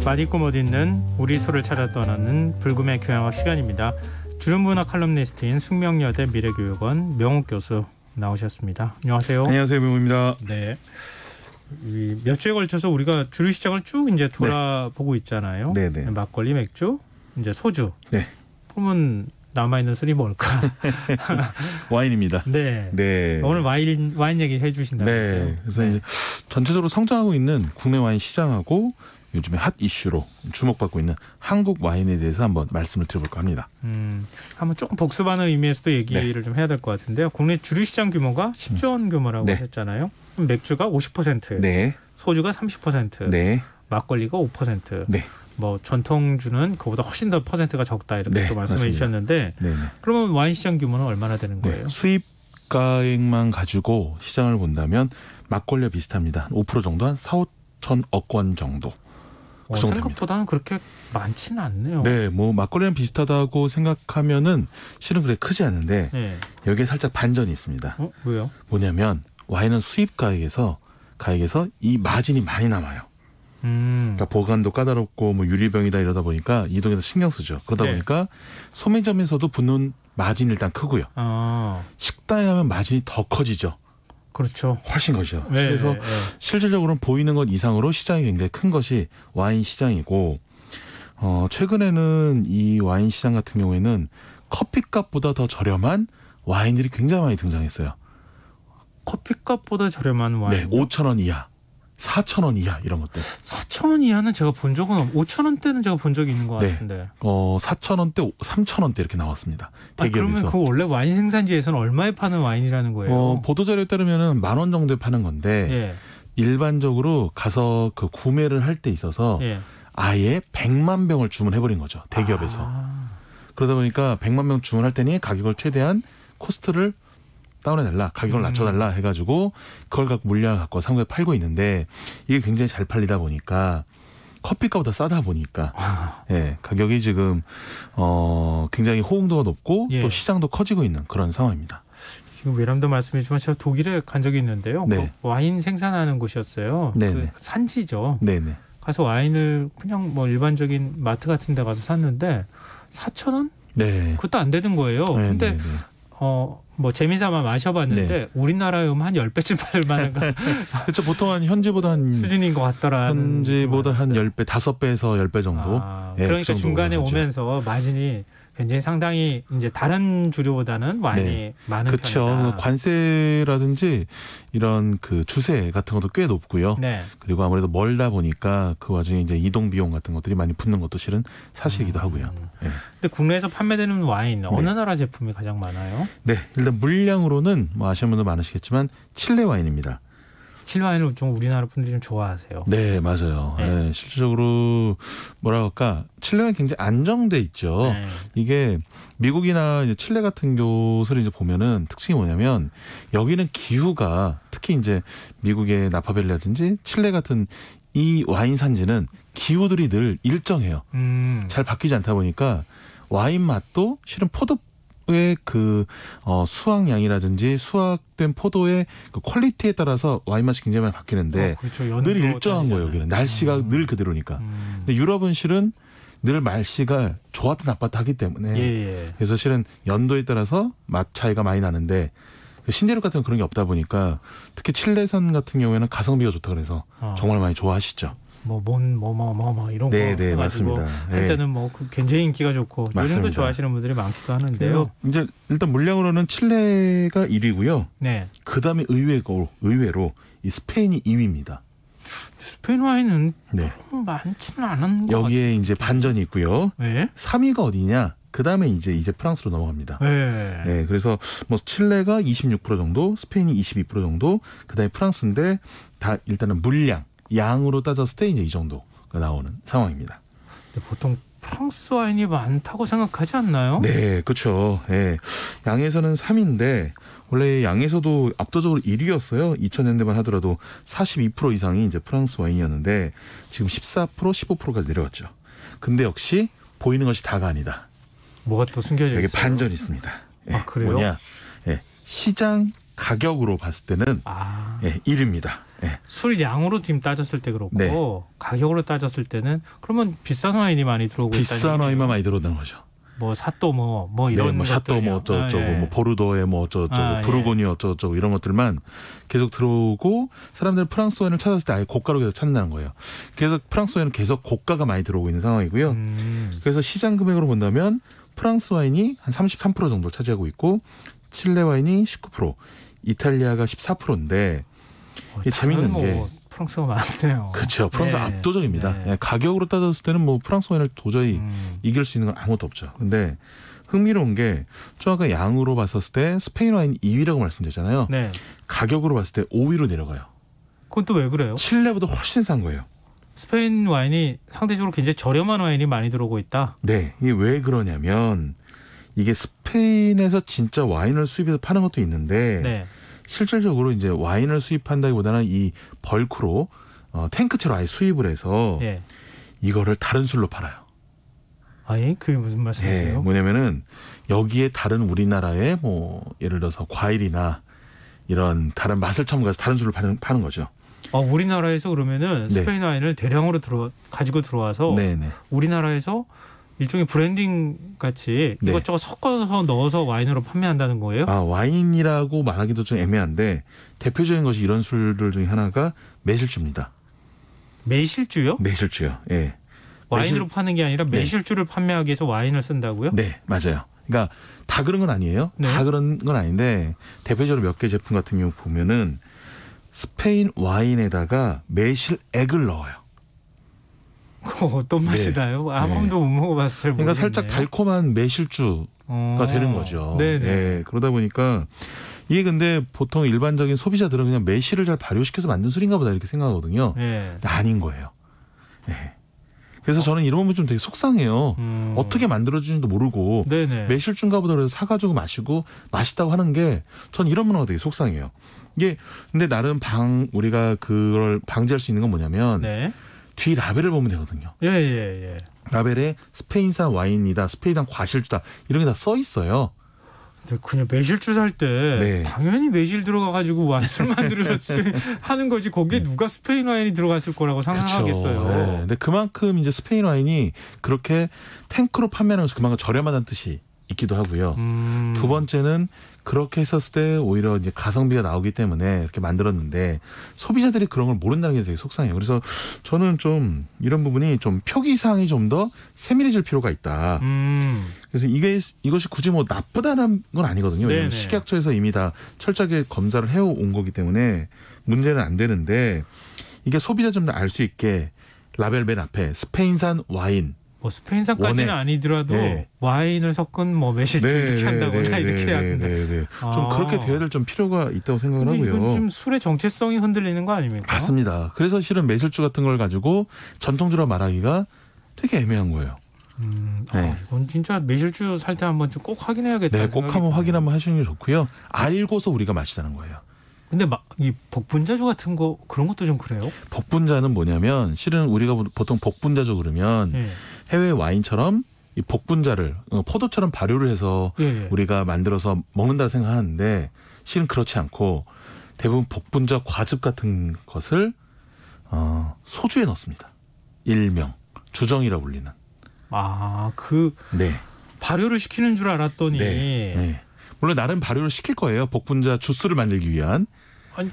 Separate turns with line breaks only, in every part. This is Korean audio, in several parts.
맛있고 멋있는 우리 술을 찾아 떠나는 불금의 교양학 시간입니다. 주름문화 칼럼니스트인 숙명여대 미래교육원 명욱 교수 나오셨습니다. 안녕하세요.
안녕하세요, 명욱입니다.
네. 몇 주에 걸쳐서 우리가 주류 시장을 쭉 이제 돌아보고 있잖아요.
네네.
막걸리, 맥주, 이제 소주.
네.
그러면 남아 있는 술이 뭘까?
와인입니다.
네.
네.
오늘 와인 얘기 해주신다면서요.
네. 그래서 이제 전체적으로 성장하고 있는 국내 와인 시장하고 요즘에 핫 이슈로 주목받고 있는 한국 와인에 대해서 한번 말씀을 드려볼까 합니다.
한번 조금 복습하는 의미에서도 얘기를 좀 해야 될 것 같은데요. 국내 주류 시장 규모가 10조 원 규모라고 하셨잖아요. 그럼 맥주가 50%,
네.
소주가 30%,
네.
막걸리가 5%.
네.
뭐 전통주는 그보다 훨씬 더 퍼센트가 적다 이렇게 또 말씀해 주셨는데 그러면 와인 시장 규모는 얼마나 되는 거예요?
수입가액만 가지고 시장을 본다면 막걸리와 비슷합니다. 5% 정도 한 4,5천억 원 정도. 그
생각보다는 그렇게 많지는 않네요.
네, 뭐 막걸리랑 비슷하다고 생각하면은 실은 그렇게 크지 않은데 여기에 살짝 반전이 있습니다.
왜요?
뭐냐면 와인은 수입가액에서 이 마진이 많이 남아요. 그러니까 보관도 까다롭고 뭐 유리병이다 이러다 보니까 이동에서 신경 쓰죠. 그러다 보니까 소매점에서도 붙는 마진이 일단 크고요. 식당에 가면 마진이 더 커지죠.
그렇죠.
훨씬 커지죠. 그래서 실질적으로는 보이는 것 이상으로 시장이 굉장히 큰 것이 와인 시장이고 최근에는 이 와인 시장 같은 경우에는 커피값보다 더 저렴한 와인들이 굉장히 많이 등장했어요.
커피값보다 저렴한 와인?
네, 5,000원 이하. 4,000원 이하 이런 것들.
4,000원 이하는 제가 본 적은 없고 5,000원대는 제가 본 적이 있는 것 같은데.
4,000원대, 3,000원대 이렇게 나왔습니다. 대기업에서.
그러면 그 원래 와인 생산지에서는 얼마에 파는 와인이라는 거예요?
보도자료에 따르면 10,000원 정도에 파는 건데 일반적으로 가서 그 구매를 할 때 있어서 아예 100만 병을 주문해버린 거죠. 대기업에서. 그러다 보니까 100만 병 주문할 때니 가격을 최대한 코스트를 다운해달라, 가격을 낮춰달라 해가지고 그걸 갖고 물량을 갖고 상국에 팔고 있는데 이게 굉장히 잘 팔리다 보니까 커피값보다 싸다 보니까 가격이 지금 굉장히 호응도가 높고 또 시장도 커지고 있는 그런 상황입니다.
지금 외람도 말씀해주지만 제가 독일에 간 적이 있는데요. 그 와인 생산하는 곳이었어요. 그 산지죠. 가서 와인을 그냥 뭐 일반적인 마트 같은 데 가서 샀는데 4,000원? 그것도 안 되는 거예요. 근데 뭐 재미삼아 마셔봤는데 우리나라에 오면 한 10배쯤 받을 만한가.
그렇죠. 보통 한 현지보다 한
수준인 것 같더라.
현지보다 한 10배, 5배에서 10배 정도.
그러니까 그 중간에 하죠. 오면서 마진이 굉장히 상당히 이제 다른 주류보다는 많이 많은
그렇죠. 편이다. 관세라든지 이런 그 주세 같은 것도 꽤 높고요. 그리고 아무래도 멀다 보니까 그 와중에 이제 이동 비용 같은 것들이 많이 붙는 것도 실은 사실이기도 하고요.
근데 국내에서 판매되는 와인 어느 나라 제품이 가장 많아요?
네, 일단 물량으로는 뭐 아시는 분들 많으시겠지만 칠레 와인입니다.
칠레 와인을 좀 우리나라 분들이 좀 좋아하세요.
네, 맞아요. 실질적으로 뭐라 할까, 칠레 와인 굉장히 안정돼 있죠. 이게 미국이나 이제 칠레 같은 곳을 이제 보면은 특징이 뭐냐면 여기는 기후가 특히 이제 미국의 나파밸리라든지 칠레 같은 이 와인 산지는 기후들이 늘 일정해요. 잘 바뀌지 않다 보니까 와인 맛도 실은 포도의 그 수확량이라든지 수확된 포도의 그 퀄리티에 따라서 와인 맛이 굉장히 많이 바뀌는데 늘 일정한 거예요. 여기는 날씨가 늘 그대로니까. 근데 유럽은 실은 늘 날씨가 좋았다 나빴다 하기 때문에 그래서 실은 연도에 따라서 맛 차이가 많이 나는데 신대륙 같은 건 그런 게 없다 보니까 특히 칠레산 같은 경우에는 가성비가 좋다 그래서 정말 많이 좋아하시죠.
이런 거.
네, 맞습니다.
한때는 뭐 굉장히 인기가 좋고 요즘도 좋아하시는 분들이 많기도 하는데요.
이제 일단 물량으로는 칠레가 1위고요. 그 다음에 의외로 이 스페인이 2위입니다.
스페인 와인은 많지는 않은 것
여기에
같아요.
이제 반전이 있고요. 3위가 어디냐? 그 다음에 이제 프랑스로 넘어갑니다. 그래서 뭐 칠레가 26% 정도, 스페인이 22% 정도, 그 다음에 프랑스인데 다 일단은 물량. 양으로 따졌을 때 이제 이 정도가 나오는 상황입니다.
보통 프랑스 와인이 많다고 생각하지 않나요?
네, 그렇죠. 양에서는 3위인데 원래 양에서도 압도적으로 1위였어요. 2000년대만 하더라도 42% 이상이 이제 프랑스 와인이었는데 지금 14%, 15%까지 내려왔죠. 근데 역시 보이는 것이 다가 아니다.
뭐가 또 숨겨져 있어요?
여기 반전이 있습니다.
그래요?
뭐냐? 시장 가격으로 봤을 때는 1위입니다. 네.
술 양으로 지금 따졌을 때 그렇고
네.
가격으로 따졌을 때는 그러면 비싼 와인이 많이 들어오고
비싼 와인만 많이 들어오는 거죠.
뭐 샤또 뭐 이런
뭐 샤또 뭐 어쩌고저쩌고 뭐 보르도에 뭐 어쩌고저쩌고 부르고뉴 어쩌고저쩌고 이런 것들만 계속 들어오고 사람들은 프랑스 와인을 찾았을 때 아예 고가로 계속 찾는다는 거예요. 그래서 프랑스 와인은 계속 고가가 많이 들어오고 있는 상황이고요. 그래서 시장 금액으로 본다면 프랑스 와인이 한 33% 정도를 차지하고 있고 칠레 와인이 19%, 이탈리아가 14%인데 이게 재밌는 게
프랑스가 많네요.
그렇죠. 프랑스가 압도적입니다. 네. 가격으로 따졌을 때는 뭐 프랑스 와인을 도저히 이길 수 있는 건 아무것도 없죠. 근데 흥미로운 게 저 아까 양으로 봤었을 때 스페인 와인 2위라고 말씀드렸잖아요.
네.
가격으로 봤을 때 5위로 내려가요.
그건 또 왜 그래요?
칠레보다 훨씬 싼 거예요.
스페인 와인이 상대적으로 굉장히 저렴한 와인이 많이 들어오고 있다.
네. 이게 왜 그러냐면 이게 스페인에서 진짜 와인을 수입해서 파는 것도 있는데
네.
실질적으로 이제 와인을 수입한다기보다는 이 벌크로 탱크채로 아예 수입을 해서 이거를 다른 술로 팔아요.
아니 그게 무슨 말씀이세요?
네, 뭐냐면은 여기에 다른 우리나라의 뭐 예를 들어서 과일이나 이런 다른 맛을 첨가해서 다른 술을 파는 거죠.
우리나라에서 그러면은 스페인 와인을 대량으로 가지고 들어와서 우리나라에서 일종의 브랜딩 같이 이것저것 섞어서 넣어서 와인으로 판매한다는 거예요?
와인이라고 말하기도 좀 애매한데 대표적인 것이 이런 술들 중에 하나가 매실주입니다.
매실주요?
매실주요. 예.
와인으로 파는 게 아니라 매실주를 판매하기 위해서 와인을 쓴다고요?
네, 맞아요. 그러니까 다 그런 건 아니에요. 다 그런 건 아닌데 대표적으로 몇 개 제품 같은 경우 보면은 스페인 와인에다가 매실액을 넣어요.
어떤 맛이 나요? 한 번도 못 먹어봐서 잘 모르겠네요.
그러니까 살짝 달콤한 매실주가 되는 거죠. 네, 그러다 보니까 이게 근데 보통 일반적인 소비자들은 그냥 매실을 잘 발효시켜서 만든 술인가 보다 이렇게 생각하거든요. 아닌 거예요. 그래서 저는 이런 부분 좀 되게 속상해요. 어떻게 만들어지는지도 모르고 매실주인가 보다 그래서 사가지고 마시고 맛있다고 하는 게 전 이런 문화가 되게 속상해요. 이게 근데 나름 우리가 그걸 방지할 수 있는 건 뭐냐면 뒤 라벨을 보면 되거든요. 라벨에 스페인산 와인이다, 스페인산 과실주다 이런 게 다 써 있어요.
그냥 매실주 살 때 당연히 매실 들어가가지고 와인을 만들어서 하는 거지. 거기에 누가 스페인 와인이 들어갔을 거라고 상상하겠어요.
근데 그만큼 이제 스페인 와인이 그렇게 탱크로 판매하는 것이 그만큼 저렴하다는 뜻이 있기도 하고요. 두 번째는 그렇게 했었을 때 오히려 이제 가성비가 나오기 때문에 이렇게 만들었는데 소비자들이 그런 걸 모른다는 게 되게 속상해요. 그래서 저는 좀 이런 부분이 좀 표기사항이 좀 더 세밀해질 필요가 있다. 그래서 이것이 굳이 뭐 나쁘다는 건 아니거든요. 왜냐하면 식약처에서 이미 다 철저하게 검사를 해온 거기 때문에 문제는 안 되는데 이게 소비자점도 알 수 있게 라벨 맨 앞에 스페인산 와인
스페인산까지는 아니더라도 와인을 섞은 뭐 매실주 이렇게 한다거나 이렇게 해야 된다.
좀 그렇게 돼야 될 좀 필요가 있다고 생각을 하고요.
이건 지금 술의 정체성이 흔들리는 거 아닙니까?
맞습니다. 그래서 실은 매실주 같은 걸 가지고 전통주라 말하기가 되게 애매한 거예요.
이건 진짜 매실주 살 때 한번 좀 꼭 확인해야겠다.
꼭 한번 확인 한번 하시는 게 좋고요. 알고서 우리가 마시자는 거예요.
근데 이 복분자주 같은 거 그런 것도 좀 그래요?
복분자는 뭐냐면 실은 우리가 보통 복분자주 그러면 해외 와인처럼 이 복분자를 포도처럼 발효를 해서 우리가 만들어서 먹는다 생각하는데 실은 그렇지 않고 대부분 복분자 과즙 같은 것을 소주에 넣습니다. 일명 주정이라고 불리는.
발효를 시키는 줄 알았더니
물론 나름 발효를 시킬 거예요. 복분자 주스를 만들기 위한.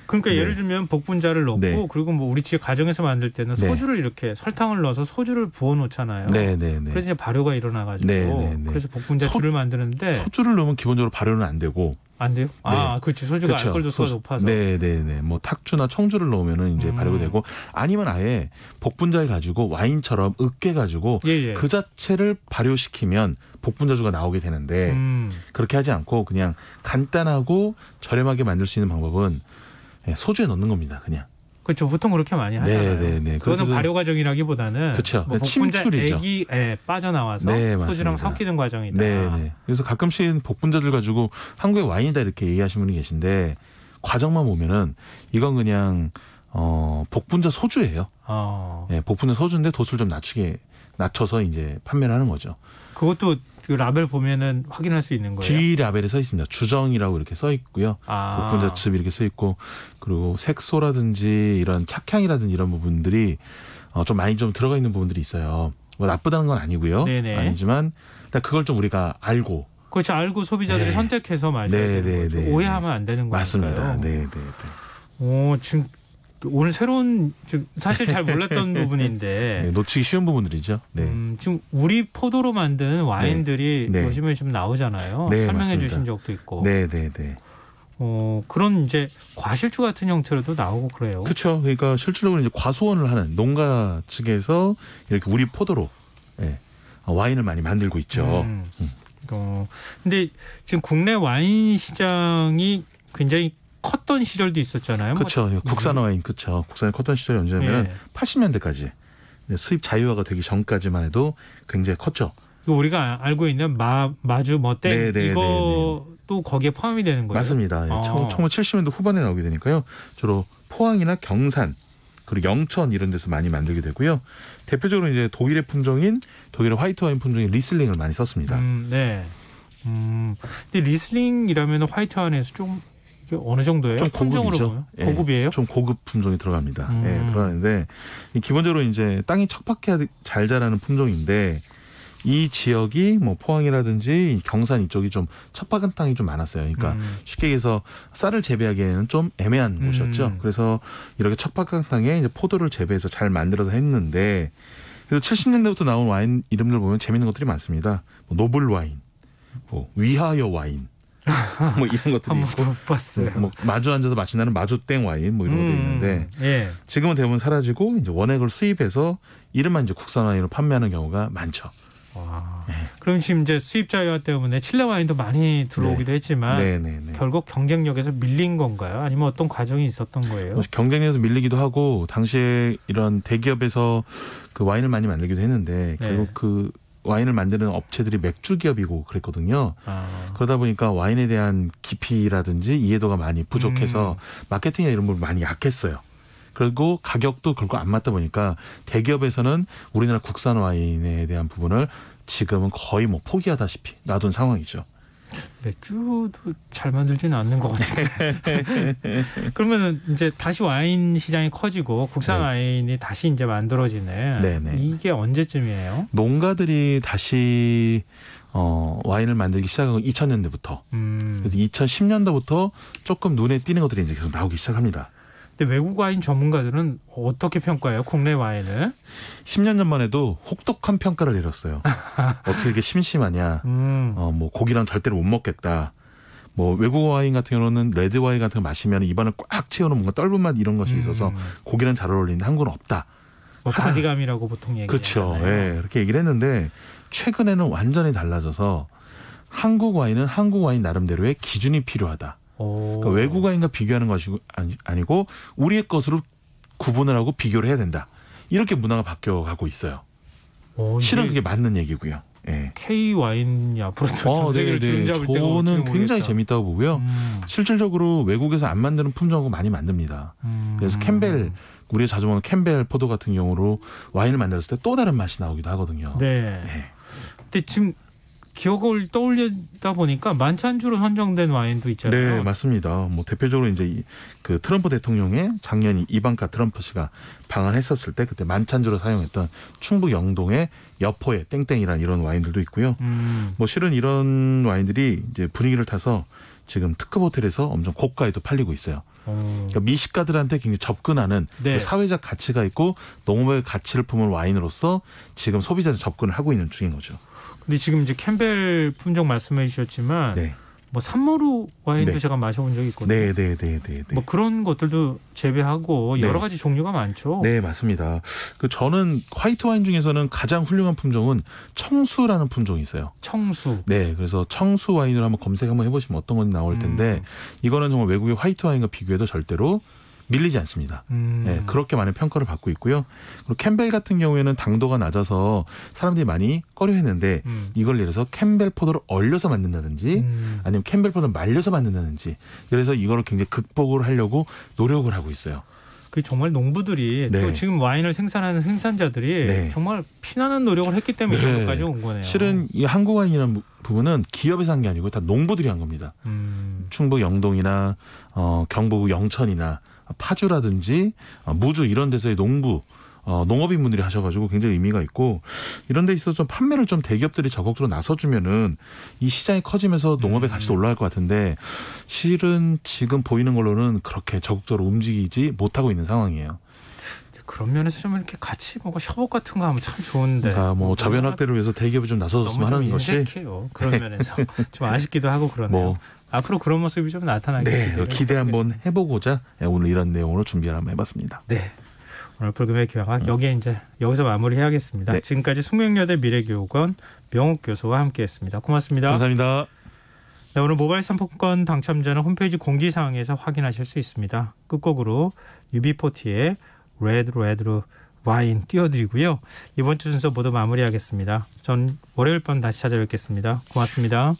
그러니까 예를 들면 복분자를 넣고 그리고 뭐 우리 집에 가정에서 만들 때는 소주를 이렇게 설탕을 넣어서 소주를 부어 놓잖아요. 그래서 이제 발효가 일어나가지고 그래서 복분자주를 만드는데
소주를 넣으면 기본적으로 발효는 안 되고.
안 돼요? 그렇지. 소주가 알코올 도수가 높아서.
뭐 탁주나 청주를 넣으면은 이제 발효가 되고 아니면 아예 복분자를 가지고 와인처럼 으깨 가지고 그 자체를 발효시키면 복분자주가 나오게 되는데 그렇게 하지 않고 그냥 간단하고 저렴하게 만들 수 있는 방법은 소주에 넣는 겁니다. 그냥.
그렇죠. 보통 그렇게 많이 하잖아요. 그거는 발효 과정이라기보다는 뭐 복분자 액이 빠져나와서 소주랑 섞이는 과정이다.
그래서 가끔씩 복분자들 가지고 한국의 와인이다 이렇게 얘기하시는 분이 계신데 과정만 보면은 이건 그냥 복분자 소주예요. 복분자 소주인데 도수를 좀 낮춰서 이제 판매를 하는 거죠.
그것도 그 라벨 보면은 확인할 수 있는 거예요?
뒤 라벨에 써 있습니다. 주정이라고 이렇게 써 있고요. 복분자즙 이렇게 써 있고 그리고 색소라든지 이런 착향이라든지 이런 부분들이 좀 많이 좀 들어가 있는 부분들이 있어요. 뭐 나쁘다는 건 아니고요. 네네. 아니지만 그걸 좀 우리가 알고.
그렇죠. 알고 소비자들이 네. 선택해서 마셔야 되는 거죠. 오해하면 안 되는 거니까요.
맞습니다. 네, 네, 네.
지금 오늘 새로운 사실 잘 몰랐던 부분인데
네, 놓치기 쉬운 부분들이죠. 네.
지금 우리 포도로 만든 와인들이
네.
요즘에 좀 나오잖아요.
네,
설명해
맞습니다.
주신 적도 있고.
네, 네, 네.
그런 이제 과실주 같은 형태로도 나오고 그래요.
그렇죠. 그러니까 실질적으로 이제 과수원을 하는 농가 측에서 이렇게 우리 포도로 네, 와인을 많이 만들고 있죠.
근데 지금 국내 와인 시장이 굉장히 컸던 시절도 있었잖아요.
그렇죠. 국산 와인, 그렇죠. 국산이 컸던 시절이 언제냐면 네. 80년대까지 수입 자유화가 되기 전까지만 해도 굉장히 컸죠.
우리가 알고 있는 마주 머땡 이것도 거기에 포함이 되는 거예요.
맞습니다. 1970년대 후반에 나오게 되니까요. 주로 포항이나 경산 그리고 영천 이런 데서 많이 만들게 되고요. 대표적으로 이제 독일의 품종인 독일의 화이트 와인 품종인 리슬링을 많이 썼습니다.
네. 근데 리슬링이라면 화이트 와인에서 좀 어느 정도예요?
좀 고급이죠.
네. 고급이에요?
좀 고급 품종이 들어갑니다. 네, 들어가는데 기본적으로 이제 땅이 척박해야 잘 자라는 품종인데 이 지역이 뭐 포항이라든지 경산 이쪽이 좀 척박한 땅이 좀 많았어요. 그러니까 쉽게 얘기해서 쌀을 재배하기에는 좀 애매한 곳이었죠. 그래서 이렇게 척박한 땅에 이제 포도를 재배해서 잘 만들어서 했는데 그래서 70년대부터 나온 와인 이름들 보면 재밌는 것들이 많습니다. 뭐 노블 와인, 뭐 위하여 와인. 뭐 이런 것들이
있고 못 봤어요.
뭐 마주 앉아서 마신다는 마주땡 와인 뭐 이런 것도 있는데
예.
지금은 대부분 사라지고 이제 원액을 수입해서 이름만 이제 국산 와인으로 판매하는 경우가 많죠.
와. 네. 그럼 지금 이제 수입 자유화 때문에 칠레 와인도 많이 들어오기도
네.
했지만
네.
결국 경쟁력에서 밀린 건가요? 아니면 어떤 과정이 있었던 거예요?
경쟁력에서 밀리기도 하고 당시에 이런 대기업에서 그 와인을 많이 만들기도 했는데 결국 그 와인을 만드는 업체들이 맥주 기업이고 그랬거든요. 그러다 보니까 와인에 대한 깊이라든지 이해도가 많이 부족해서 마케팅이나 이런 부분 많이 약했어요. 그리고 가격도 결국 안 맞다 보니까 대기업에서는 우리나라 국산 와인에 대한 부분을 지금은 거의 뭐 포기하다시피 놔둔 상황이죠.
맥주도 잘 만들지는 않는 것 같은데. 그러면은 이제 다시 와인 시장이 커지고 국산 와인이 다시 이제 만들어지네.
네네.
이게 언제쯤이에요?
농가들이 다시 와인을 만들기 시작한 건 2000년대부터. 그래서 2010년도부터 조금 눈에 띄는 것들이 이제 계속 나오기 시작합니다.
근데 외국 와인 전문가들은 어떻게 평가해요? 국내 와인을?
10년 전만 해도 혹독한 평가를 내렸어요. 어떻게 이렇게 심심하냐. 뭐 고기랑 절대로 못 먹겠다. 뭐 외국 와인 같은 경우는 레드 와인 같은 거 마시면 입안을 꽉 채우는 뭔가 떫은 맛 이런 것이 있어서 고기랑 잘 어울리는데 한국은 없다.
뭐 바디감이라고 보통 얘기하잖아요.
그렇죠. 네, 그렇게 얘기를 했는데 최근에는 완전히 달라져서 한국 와인은 한국 와인 나름대로의 기준이 필요하다. 그러니까 외국 와인과 비교하는 것이 아니고 우리의 것으로 구분을 하고 비교를 해야 된다. 이렇게 문화가 바뀌어가고 있어요. 실은 그게 맞는 얘기고요. 네.
K 와인이 앞으로 전 세계를 주름잡을 때가
저는 굉장히 재밌다고 보고요. 실질적으로 외국에서 안 만드는 품종하고 많이 만듭니다. 그래서 캠벨, 우리가 자주 먹는 캠벨 포도 같은 경우로 와인을 만들었을 때 또 다른 맛이 나오기도 하거든요.
네. 근데 지금 기억을 떠올리다 보니까 만찬주로 선정된 와인도 있잖아요.
네, 맞습니다. 뭐 대표적으로 이제 그 트럼프 대통령의 작년 이방카 트럼프 씨가 방한했었을 때 그때 만찬주로 사용했던 충북 영동의 여포의 땡땡이라는 이런 와인들도 있고요. 뭐 실은 이런 와인들이 이제 분위기를 타서 지금 특급 호텔에서 엄청 고가에도 팔리고 있어요. 그러니까 미식가들한테 굉장히 접근하는 사회적 가치가 있고 농업의 가치를 품은 와인으로서 지금 소비자들 접근을 하고 있는 중인 거죠.
근데 지금 이제 캠벨 품종 말씀해 주셨지만 뭐 산모루 와인도 제가 마셔본 적이 있거든요.
네.
뭐 그런 것들도 재배하고 여러 가지 종류가 많죠.
네, 맞습니다. 저는 화이트 와인 중에서는 가장 훌륭한 품종은 청수라는 품종이 있어요.
청수.
네, 그래서 청수 와인으로 한번 검색 한번 해보시면 어떤 건지 나올 텐데 이거는 정말 외국의 화이트 와인과 비교해도 절대로 밀리지 않습니다. 네, 그렇게 많은 평가를 받고 있고요. 그리고 캠벨 같은 경우에는 당도가 낮아서 사람들이 많이 꺼려했는데 이걸 예를 들어서 캠벨 포도를 얼려서 만든다든지 아니면 캠벨 포도를 말려서 만든다든지 그래서 이거를 굉장히 극복을 하려고 노력을 하고 있어요.
그 정말 농부들이
네.
또 지금 와인을 생산하는 생산자들이
네.
정말 피나는 노력을 했기 때문에
네.
여기까지 온 거네요.
실은 이 한국 와인이라는 부분은 기업에서 한 게 아니고 다 농부들이 한 겁니다. 충북 영동이나 경북 영천이나 파주라든지 무주 이런 데서의 농업인분들이 하셔가지고 굉장히 의미가 있고 이런 데 있어서 좀 판매를 좀 대기업들이 적극적으로 나서주면은 이 시장이 커지면서 농업의 가치도 올라갈 것 같은데 실은 지금 보이는 걸로는 그렇게 적극적으로 움직이지 못하고 있는 상황이에요.
그런 면에서 좀 이렇게 같이 뭔가 협업 같은 거 하면 참 좋은데.
그러니까 뭐 자변 확대를 위해서 대기업이 좀 나서줬으면 하는 것이
인색해요. 그런 면에서 좀 아쉽기도 하고 그러네요. 앞으로 그런 모습이 좀 나타나게
기대 한번 해보고자 오늘 이런 내용으로 준비를 한번 해봤습니다.
네. 오늘 프로그램의 기획학 여기서 마무리해야겠습니다. 네. 지금까지 숙명여대 미래교육원 명욱 교수와 함께했습니다. 고맙습니다.
감사합니다.
네, 오늘 모바일 상품권 당첨자는 홈페이지 공지사항에서 확인하실 수 있습니다. 끝곡으로 UB40의 레드 와인 띄워드리고요. 이번 주 순서 모두 마무리하겠습니다. 전 월요일 밤 다시 찾아뵙겠습니다. 고맙습니다.